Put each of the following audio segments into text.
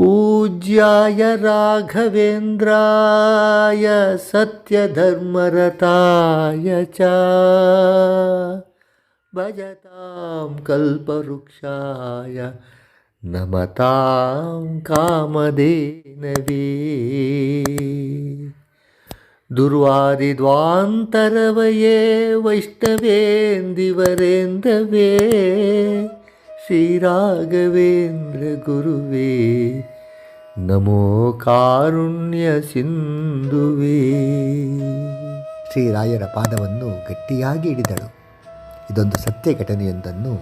पूज्याय राघवेन्द्राय सत्यधर्मरताय च भजतां कल्पवृक्षाय नमतां कामधेनवे दुर्वादिध्वान्तरवये वैष्णवेन्दिवरेन्दवे ಶ್ರೀರಾಘವೇಂದ್ರ ಗುರುವೇ ನಮೋ ಕಾರುಣ್ಯ ಸಿಂಧುವೇ. ಶ್ರೀರಾಯರ ಪಾದವನ್ನು ಗಟ್ಟಿಯಾಗಿ ಹಿಡಿದಳು. ಇದೊಂದು ಸತ್ಯ ಘಟನೆಯೊಂದನ್ನು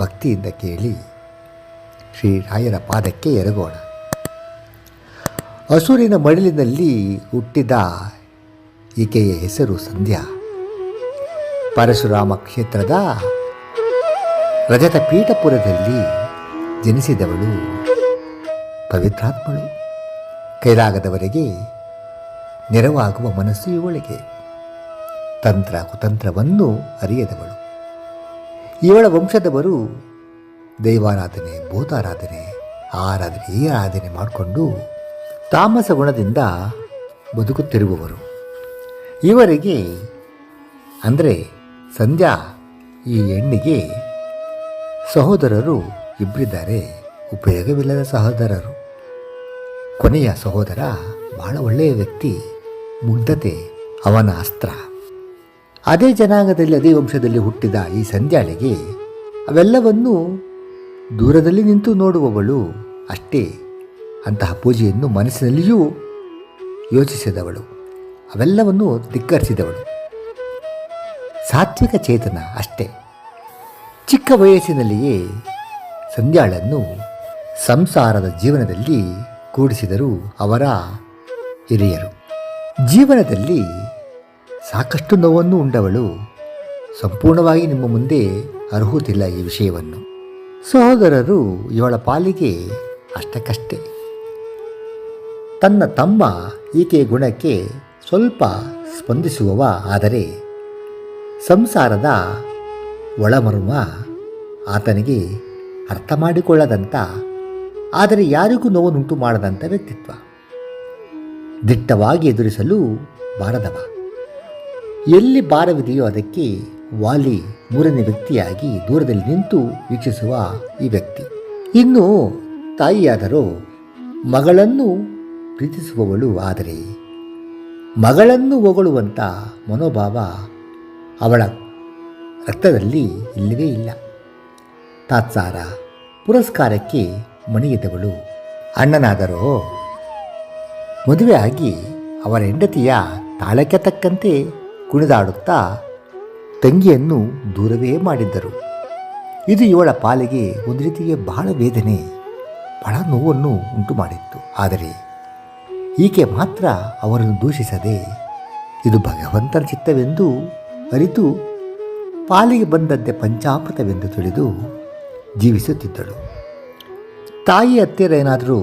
ಭಕ್ತಿಯಿಂದ ಕೇಳಿ ಶ್ರೀರಾಯರ ಪಾದಕ್ಕೆ ಎರಗೋಣ. ಹಸುರಿನ ಮಡಿಲಿನಲ್ಲಿ ಹುಟ್ಟಿದ ಈಕೆಯ ಹೆಸರು ಸಂಧ್ಯಾ. ಪರಶುರಾಮ ಕ್ಷೇತ್ರದ ರಜತ ಪೀಠಪುರದಲ್ಲಿ ಜನಿಸಿದವಳು. ಪವಿತ್ರಾತ್ಮಳು. ಕೈಲಾಗದವರೆಗೆ ನೆರವಾಗುವ ಮನಸ್ಸು ಇವಳಿಗೆ. ತಂತ್ರ ಕುತಂತ್ರವನ್ನು ಅರಿಯದವಳು. ಇವಳ ವಂಶದವರು ದೈವಾರಾಧನೆ, ಭೂತಾರಾಧನೆ, ಈ ಆರಾಧನೆ ಮಾಡಿಕೊಂಡು ತಾಮಸ ಗುಣದಿಂದ ಬದುಕುತ್ತಿರುವವರು. ಇವರಿಗೆ ಅಂದರೆ ಸಂಧ್ಯಾ ಈ ಹೆಣ್ಣಿಗೆ ಸಹೋದರರು ಇಬ್ಬರಿದ್ದಾರೆ. ಉಪಯೋಗವಿಲ್ಲದ ಸಹೋದರರು. ಕೊನೆಯ ಸಹೋದರ ಬಹಳ ಒಳ್ಳೆಯ ವ್ಯಕ್ತಿ, ಮುಗ್ಧತೆ ಅವನ ಅಸ್ತ್ರ. ಅದೇ ಜನಾಂಗದಲ್ಲಿ ಅದೇ ವಂಶದಲ್ಲಿ ಹುಟ್ಟಿದ ಈ ಸಂಧ್ಯಾಳಿಗೆ ಅವೆಲ್ಲವನ್ನು ದೂರದಲ್ಲಿ ನಿಂತು ನೋಡುವವಳು ಅಷ್ಟೇ. ಅಂತಹ ಪೂಜೆಯನ್ನು ಮನಸ್ಸಿನಲ್ಲಿಯೂ ಯೋಚಿಸಿದವಳು, ಅವೆಲ್ಲವನ್ನು ಧಿಕ್ಕರಿಸಿದವಳು. ಸಾತ್ವಿಕ ಚೇತನ ಅಷ್ಟೇ. ಚಿಕ್ಕ ವಯಸ್ಸಿನಲ್ಲಿಯೇ ಸಂಧ್ಯಾಳನ್ನು ಸಂಸಾರದ ಜೀವನದಲ್ಲಿ ಕೂಡಿಸಿದರು ಅವರ ಹಿರಿಯರು. ಜೀವನದಲ್ಲಿ ಸಾಕಷ್ಟು ನೋವನ್ನು ಉಂಡವಳು. ಸಂಪೂರ್ಣವಾಗಿ ನಿಮ್ಮ ಮುಂದೆ ಅರ್ಹುತ್ತಿಲ್ಲ ಈ ವಿಷಯವನ್ನು. ಸಹೋದರರು ಇವಳ ಪಾಲಿಗೆ ಅಷ್ಟಕ್ಕಷ್ಟೇ. ತನ್ನ ತಮ್ಮ ಈಕೆಯ ಗುಣಕ್ಕೆ ಸ್ವಲ್ಪ ಸ್ಪಂದಿಸುವವ, ಆದರೆ ಸಂಸಾರದ ಒಳಮರ್ಮ ಆತನಿಗೆ ಅರ್ಥ ಮಾಡಿಕೊಳ್ಳದಂಥ, ಆದರೆ ಯಾರಿಗೂ ನೋವನ್ನುಂಟು ಮಾಡದಂಥ ವ್ಯಕ್ತಿತ್ವ. ದಿಟ್ಟವಾಗಿ ಎದುರಿಸಲು ಬಾರದವ. ಎಲ್ಲಿ ಭಾರವಿದೆಯೋ ಅದಕ್ಕೆ ವಾಲಿ ಮೂರನೇ ವ್ಯಕ್ತಿಯಾಗಿ ದೂರದಲ್ಲಿ ನಿಂತು ವೀಕ್ಷಿಸುವ ಈ ವ್ಯಕ್ತಿ. ಇನ್ನು ತಾಯಿಯಾದರೂ ಮಗಳನ್ನು ಪ್ರೀತಿಸುವವಳು, ಆದರೆ ಮಗಳನ್ನು ಹೊಗಳುವಂಥ ಮನೋಭಾವ ಅವಳ ರಕ್ತದಲ್ಲಿ ಇಲ್ಲವೇ ಇಲ್ಲ. ತಾತ್ಸಾರ ಪುರಸ್ಕಾರಕ್ಕೆ ಮಣಿಯಿದವಳು. ಅಣ್ಣನಾದರೂ ಮದುವೆ ಆಗಿ ಅವರ ಹೆಂಡತಿಯ ತಾಳಕ್ಕೆ ತಕ್ಕಂತೆ ಕುಣಿದಾಡುತ್ತಾ ತಂಗಿಯನ್ನು ದೂರವೇ ಮಾಡಿದ್ದರು. ಇದು ಇವಳ ಪಾಲಿಗೆ ಒಂದು ರೀತಿಯ ಬಹಳ ವೇದನೆ, ಬಹಳ ನೋವನ್ನು ಉಂಟು ಮಾಡಿತ್ತು. ಆದರೆ ಈಕೆ ಮಾತ್ರ ಅವರನ್ನು ದೂಷಿಸದೆ ಇದು ಭಗವಂತನ ಚಿತ್ತವೆಂದು ಅರಿತು ಪಾಲಿಗೆ ಬಂದದ್ದೇ ಪಂಚಾಮೃತವೆಂದು ತಿಳಿದು ಜೀವಿಸುತ್ತಿದ್ದಳು. ತಾಯಿ ಹತ್ತಿರ ಏನಾದರೂ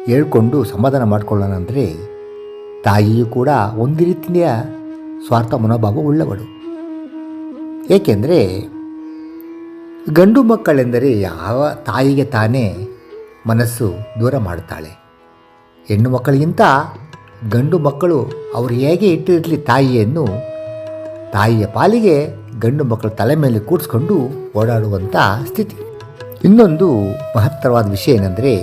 ಹೇಳ್ಕೊಂಡು ಸಮಾಧಾನ ಮಾಡಿಕೊಳ್ಳೋಣ ಅಂದರೆ ತಾಯಿಯೂ ಕೂಡ ಒಂದು ರೀತಿಯ ಸ್ವಾರ್ಥ ಮನೋಭಾವ ಉಳ್ಳವಳು. ಏಕೆಂದರೆ ಗಂಡು ಮಕ್ಕಳೆಂದರೆ ಯಾವ ತಾಯಿಗೆ ತಾನೇ ಮನಸ್ಸು ದೂರ ಮಾಡುತ್ತಾಳೆ. ಹೆಣ್ಣು ಮಕ್ಕಳಿಗಿಂತ ಗಂಡು ಮಕ್ಕಳು ಅವರು ಹೇಗೆ ಇಟ್ಟಿರಲಿ ತಾಯಿಯನ್ನು, ತಾಯಿಯ ಪಾಲಿಗೆ ಗಂಡು ಮಕ್ಕಳು ತಲೆ ಮೇಲೆ ಕೂಡಿಸ್ಕೊಂಡು ಓಡಾಡುವಂಥ ಸ್ಥಿತಿ. ಇನ್ನೊಂದು ಮಹತ್ತರವಾದ ವಿಷಯ ಏನೆಂದರೆ,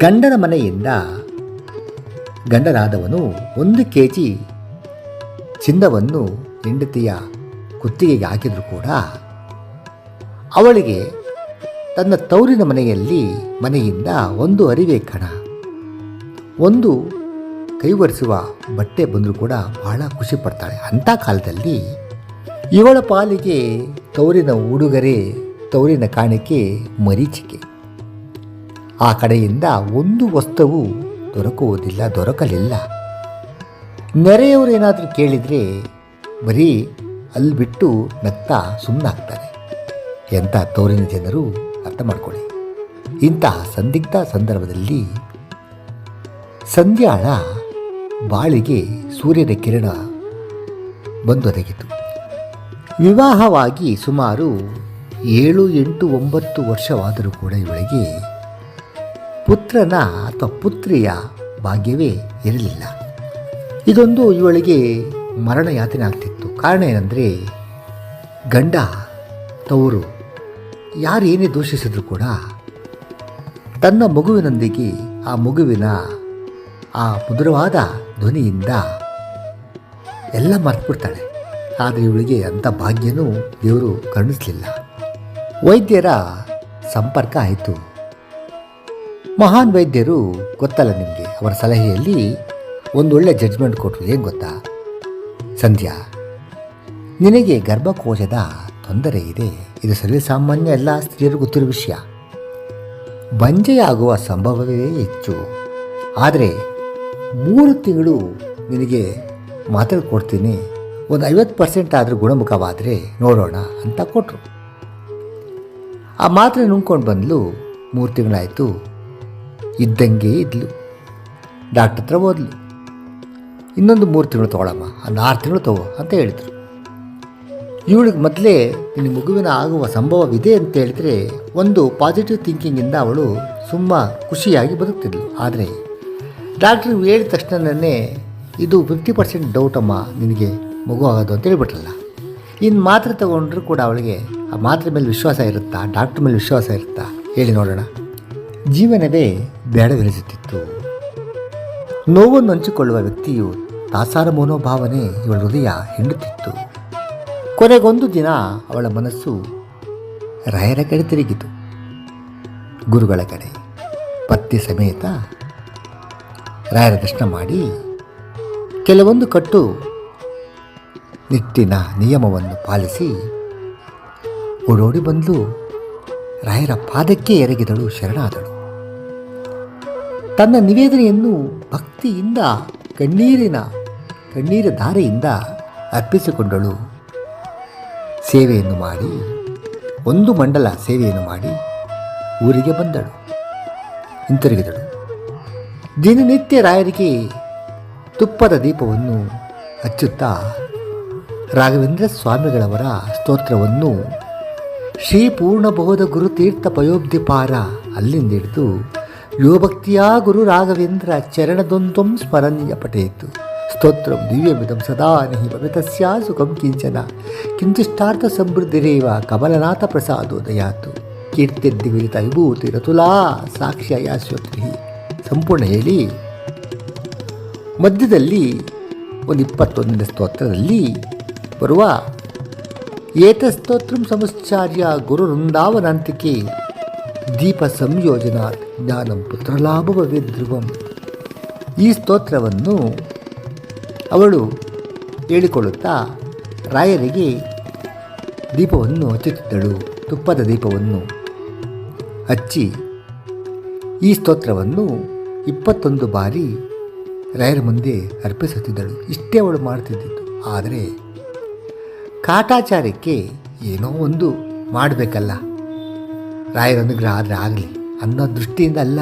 ಗಂಡನ ಮನೆಯಿಂದ ಗಂಡನಾದವನು 1 kg ಚಿನ್ನವನ್ನು ಹೆಂಡತಿಯ ಕುತ್ತಿಗೆಗೆ ಹಾಕಿದರೂ ಕೂಡ ಅವಳಿಗೆ ತನ್ನ ತೌರಿನ ಮನೆಯಿಂದ ಒಂದು ಅರಿವೆ ಕಣ, ಒಂದು ಕೈವರಿಸುವ ಬಟ್ಟೆ ಬಂದರೂ ಕೂಡ ಬಹಳ ಖುಷಿ ಪಡ್ತಾಳೆ. ಅಂಥ ಕಾಲದಲ್ಲಿ ಇವಳ ಪಾಲಿಗೆ ತೌರಿನ ಉಡುಗೊರೆ, ತೌರಿನ ಕಾಣಿಕೆ ಮರೀಚಿಕೆ. ಆ ಕಡೆಯಿಂದ ಒಂದು ವಸ್ತುವು ದೊರಕಲಿಲ್ಲ. ನೆರೆಯವರೇನಾದರೂ ಕೇಳಿದರೆ ಬರೀ ಅಲ್ಲಿ ಬಿಟ್ಟು ನಗ್ತಾ ಸುಮ್ಮನಾಗ್ತಾರೆ. ಎಂಥ ತೌರಿನ ಜನರು ಅರ್ಥ ಮಾಡ್ಕೊಳ್ಳಿ. ಇಂತಹ ಸಂದಿಗ್ಧ ಸಂದರ್ಭದಲ್ಲಿ ಸಂಧ್ಯಾಳ ಬಾಳಿಗೆ ಸೂರ್ಯನ ಕಿರಣ ಬಂದೊದಗಿತು. ವಿವಾಹವಾಗಿ ಸುಮಾರು 7, 8, 9 ವರ್ಷವಾದರೂ ಕೂಡ ಇವಳಿಗೆ ಪುತ್ರನ ಅಥವಾ ಪುತ್ರಿಯ ಭಾಗ್ಯವೇ ಇರಲಿಲ್ಲ. ಇದೊಂದು ಇವಳಿಗೆ ಮರಣ ಯಾತನೆ ಆಗ್ತಿತ್ತು. ಕಾರಣ ಏನಂದರೆ, ಗಂಡ ತವರು ಯಾರು ಏನೇ ದೂಷಿಸಿದ್ರು ಕೂಡ ತನ್ನ ಮಗುವಿನೊಂದಿಗೆ ಆ ಮಗುವಿನ ಆ ಮಧುರವಾದ ಧ್ವನಿಯಿಂದ ಎಲ್ಲ ಮರೆತುಬಿಡ್ತಾಳೆ. ಆದರೆ ಇವಳಿಗೆ ಅಂಥ ಭಾಗ್ಯನೂ ದೇವರು ಕರುಣಿಸಲಿಲ್ಲ. ವೈದ್ಯರ ಸಂಪರ್ಕ ಆಯಿತು. ಮಹಾನ್ ವೈದ್ಯರು ಗೊತ್ತಲ್ಲ ನಿಮಗೆ, ಅವರ ಸಲಹೆಯಲ್ಲಿ ಒಂದೊಳ್ಳೆ ಜಡ್ಜ್ಮೆಂಟ್ ಕೊಟ್ಟರು. ಏನು ಗೊತ್ತಾ? ಸಂಧ್ಯಾ, ನಿನಗೆ ಗರ್ಭಕೋಶದ ತೊಂದರೆ ಇದೆ. ಇದು ಸರ್ವೇಸಾಮಾನ್ಯ ಎಲ್ಲ ಸ್ತ್ರೀಯರು ಗೊತ್ತಿರೋ ವಿಷಯ. ಬಂಜೆಯಾಗುವ ಸಂಭವವೇ ಹೆಚ್ಚು. ಆದರೆ 3 ತಿಂಗಳು ನಿನಗೆ ಮಾತ್ರೆ ಕೊಡ್ತೀನಿ, ಒಂದು 50% ಆದರೂ ಗುಣಮುಖವಾದರೆ ನೋಡೋಣ ಅಂತ ಕೊಟ್ಟರು. ಆ ಮಾತ್ರೆ ನುಂಗ್ಕೊಂಡು ಬಂದಲು. 3 ತಿಂಗಳಾಯಿತು. ಇದ್ದಂಗೆ ಇದ್ಲು. ಡಾಕ್ಟ್ರ್ ಹತ್ರ ಹೋದ್ಲು. ಇನ್ನೊಂದು 3 ತಿಂಗಳು ತೊಗೊಳಮ್ಮ, ಒಂದು 6 ತಿಂಗಳು ತಗೋ ಅಂತ ಹೇಳಿದರು. ಇವಳಿಗೆ ಮೊದಲೇ ನಿನ್ನ ಮಗುವಿನ ಆಗುವ ಸಂಭವವಿದೆ ಅಂತ ಹೇಳಿದರೆ ಒಂದು ಪಾಸಿಟಿವ್ ಥಿಂಕಿಂಗಿಂದ ಅವಳು ಖುಷಿಯಾಗಿ ಬದುಕ್ತಿದ್ಳು. ಆದರೆ ಡಾಕ್ಟ್ರು ಹೇಳಿದ ತಕ್ಷಣವೇ ಇದು 50% ಡೌಟಮ್ಮ, ನಿನಗೆ ಮಗು ಆಗೋದು ಅಂತ ಹೇಳ್ಬಿಟ್ರಲ್ಲ. ಇನ್ನು ಮಾತ್ರೆ ತಗೊಂಡ್ರೂ ಕೂಡ ಅವಳಿಗೆ ಆ ಮಾತ್ರೆ ಮೇಲೆ ವಿಶ್ವಾಸ ಇರುತ್ತಾ, ಡಾಕ್ಟ್ರ್ ಮೇಲೆ ವಿಶ್ವಾಸ ಇರುತ್ತಾ ಹೇಳಿ ನೋಡೋಣ. ಜೀವನವೇ ಬೇಡವೆನಿಸುತ್ತಿತ್ತು. ನೋವನ್ನು ಹಂಚಿಕೊಳ್ಳುವ ವ್ಯಕ್ತಿಯು ತಾಸಾರ ಮನೋಭಾವನೆ ಇವಳ ಹೃದಯ ಹಿಂಡುತ್ತಿತ್ತು. ಕೊನೆಗೊಂದು ದಿನ ಅವಳ ಮನಸ್ಸು ರಾಯರ ಕಡೆ ತಿರುಗಿತು. ಗುರುಗಳ ಕಡೆ ಪತ್ನಿ ಸಮೇತ ರಾಯರ ದರ್ಶನ ಮಾಡಿ ಕೆಲವೊಂದು ಕಟ್ಟು ನಿಟ್ಟಿನ ನಿಯಮವನ್ನು ಪಾಲಿಸಿ ಓಡೋಡಿ ಬಂದು ರಾಯರ ಪಾದಕ್ಕೆ ಎರಗಿದಳು, ಶರಣಾದಳು. ತನ್ನ ನಿವೇದನೆಯನ್ನು ಭಕ್ತಿಯಿಂದ ಕಣ್ಣೀರ ಧಾರೆಯಿಂದ ಅರ್ಪಿಸಿಕೊಂಡಳು. ಸೇವೆಯನ್ನು ಮಾಡಿ, ಒಂದು ಮಂಡಲ ಸೇವೆಯನ್ನು ಮಾಡಿ ಊರಿಗೆ ಬಂದಳು, ಹಿಂತಿರುಗಿದಳು. ದಿನನಿತ್ಯ ರಾಯರಿಗೆ ತುಪ್ಪದ ದೀಪವನ್ನು ಹಚ್ಚುತ್ತಾ ರಾಘವೇಂದ್ರ ಸ್ವಾಮಿಗಳವರ ಸ್ತೋತ್ರವನ್ನು ಶ್ರೀ ಪೂರ್ಣಬೋಧ ಗುರುತೀರ್ಥ ಪಯೋಬ್ಧಿಪಾರ ಅಲ್ಲಿಂದ ಹಿಡಿದು ಯೋಭಕ್ತಿಯ ಗುರು ರಾಘವೇಂದ್ರ ಚರಣದೊಂದಂ ಸ್ಮರಣೀಯ ಪಠೇತು ಸ್ತೋತ್ರಂ ದಿವ್ಯಮಿದಂ ಸದಾ ನಹಿ ಭವಿತಸ್ಯಾ ಸುಖಂ ಕಿಂಚನ ಕಿಂಚಿಷ್ಟಾರ್ಥ ಸಮೃದ್ಧಿರೇವ ಕಮಲನಾಥ ಪ್ರಸಾದೋದಯಾತು ಕೀರ್ತಿರ್ದಿವಿರಿತ ವಿಭೂತಿ ರತುಲಾ ಸಾಕ್ಷ್ಯಯಾಶ್ವತ್ರಿ ಸಂಪೂರ್ಣ ಹೇಳಿ ಮಧ್ಯದಲ್ಲಿ ಒಂದು 21ನೇ ಸ್ತೋತ್ರದಲ್ಲಿ ಬರುವ ಏತಸ್ತೋತ್ರಂ ಸಮುಚ್ಚಾರ್ಯ ಗುರು ವೃಂದಾವನಾಂತಿಕೆ ದೀಪ ಸಂಯೋಜನಾ ಜ್ಞಾನಂ ಪುತ್ರಲಾಭವೇ ಧ್ರುವಂ. ಈ ಸ್ತೋತ್ರವನ್ನು ಅವಳು ಹೇಳಿಕೊಳ್ಳುತ್ತಾ ರಾಯರಿಗೆ ದೀಪವನ್ನು ಹಚ್ಚುತ್ತಿದ್ದಳು. ತುಪ್ಪದ ದೀಪವನ್ನು ಹಚ್ಚಿ ಈ ಸ್ತೋತ್ರವನ್ನು 21 ಬಾರಿ ರಾಯರ ಮುಂದೆ ಅರ್ಪಿಸುತ್ತಿದ್ದಳು. ಇಷ್ಟೇ ಅವಳು ಮಾಡ್ತಿದ್ದಿದ್ದು. ಆದರೆ ಕಾಟಾಚಾರಕ್ಕೆ ಏನೋ ಒಂದು ಮಾಡಬೇಕಲ್ಲ, ರಾಯರ ಅನುಗ್ರಹ ಆದರೆ ಆಗಲಿ ಅನ್ನೋ ದೃಷ್ಟಿಯಿಂದ ಅಲ್ಲ,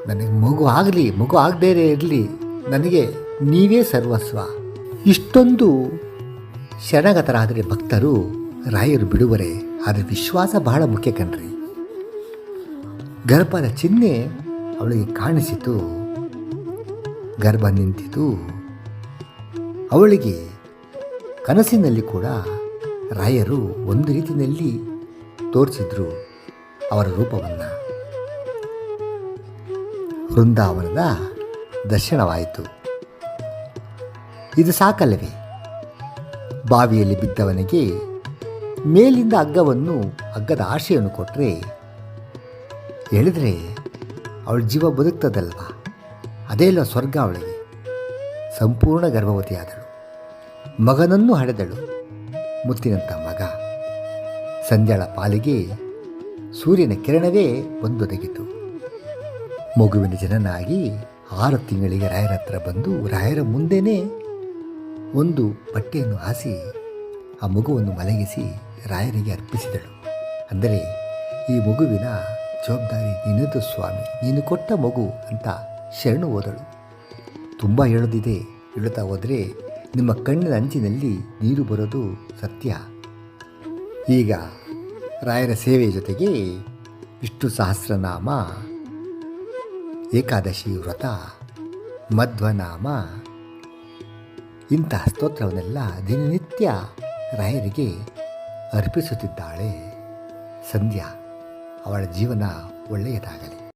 ನನಗೆ ಮಗು ಆಗಲಿ, ಮಗು ಆಗದೇ ಇರಲಿ, ನನಗೆ ನೀವೇ ಸರ್ವಸ್ವ. ಇಷ್ಟೊಂದು ಶರಣಾಗತರಾದರೆ ಭಕ್ತರು ರಾಯರು ಬಿಡುವರೆ. ಆದರೆ ವಿಶ್ವಾಸ ಬಹಳ ಮುಖ್ಯ ಕಣ್ರಿ. ಗರ್ಭದ ಚಿಹ್ನೆ ಅವಳಿಗೆ ಕಾಣಿಸಿತು. ಗರ್ಭ ನಿಂತಿತು. ಅವಳಿಗೆ ಕನಸಿನಲ್ಲಿ ಕೂಡ ರಾಯರು ಒಂದು ರೀತಿಯಲ್ಲಿ ತೋರಿಸಿದ್ರು ಅವರ ರೂಪವನ್ನು. ವೃಂದಾವನದ ದರ್ಶನವಾಯಿತು. ಇದು ಸಾಕಲ್ಲವೇ? ಬಾವಿಯಲ್ಲಿ ಬಿದ್ದವನಿಗೆ ಮೇಲಿಂದ ಹಗ್ಗದ ಆಶೆಯನ್ನು ಕೊಟ್ಟರೆ ಹೇಳಿದ್ರೆ ಅವಳ ಜೀವ ಬದುಕ್ತದಲ್ವ? ಅದೇ ಅಲ್ಲ ಸ್ವರ್ಗ ಅವಳಿಗೆ. ಸಂಪೂರ್ಣ ಗರ್ಭವತಿಯಾದಳು. ಮಗನನ್ನು ಹಡೆದಳು. ಮುತ್ತಿನಂಥ ಮಗ. ಸಂಧ್ಯಾಳ ಪಾಲಿಗೆ ಸೂರ್ಯನ ಕಿರಣವೇ ಬಂದೊದಗಿತು. ಮಗುವಿನ ಜನನಾಗಿ 6 ತಿಂಗಳಿಗೆ ರಾಯರ ಹತ್ರ ಬಂದು ರಾಯರ ಮುಂದೆನೇ ಒಂದು ಬಟ್ಟೆಯನ್ನು ಹಾಸಿ ಆ ಮಗುವನ್ನು ಮಲಗಿಸಿ ರಾಯರಿಗೆ ಅರ್ಪಿಸಿದಳು. ಅಂದರೆ ಈ ಮಗುವಿನ ಜವಾಬ್ದಾರಿ ನಿನ್ನದು ಸ್ವಾಮಿ, ನೀನು ಕೊಟ್ಟ ಮಗು ಅಂತ ಶರಣು ಹೋದಳು. ತುಂಬ ಹೇಳೋದಿದೆ, ಹೇಳುತ್ತಾ ಹೋದರೆ ನಿಮ್ಮ ಕಣ್ಣಿನ ಅಂಚಿನಲ್ಲಿ ನೀರು ಬರೋದು ಸತ್ಯ. ಈಗ ರಾಯರ ಸೇವೆಯ ಜೊತೆಗೆ ವಿಷ್ಣು ಸಹಸ್ರನಾಮ ಏಕಾದಶಿ ವ್ರತ, ಮಧ್ವನಾಮ ಇಂತಹ ಸ್ತೋತ್ರವನ್ನೆಲ್ಲ ದಿನನಿತ್ಯ ರಾಯರಿಗೆ ಅರ್ಪಿಸುತ್ತಿದ್ದಾಳೆ ಸಂಧ್ಯಾ. ಅವಳ ಜೀವನ ಒಳ್ಳೆಯದಾಗಲಿ.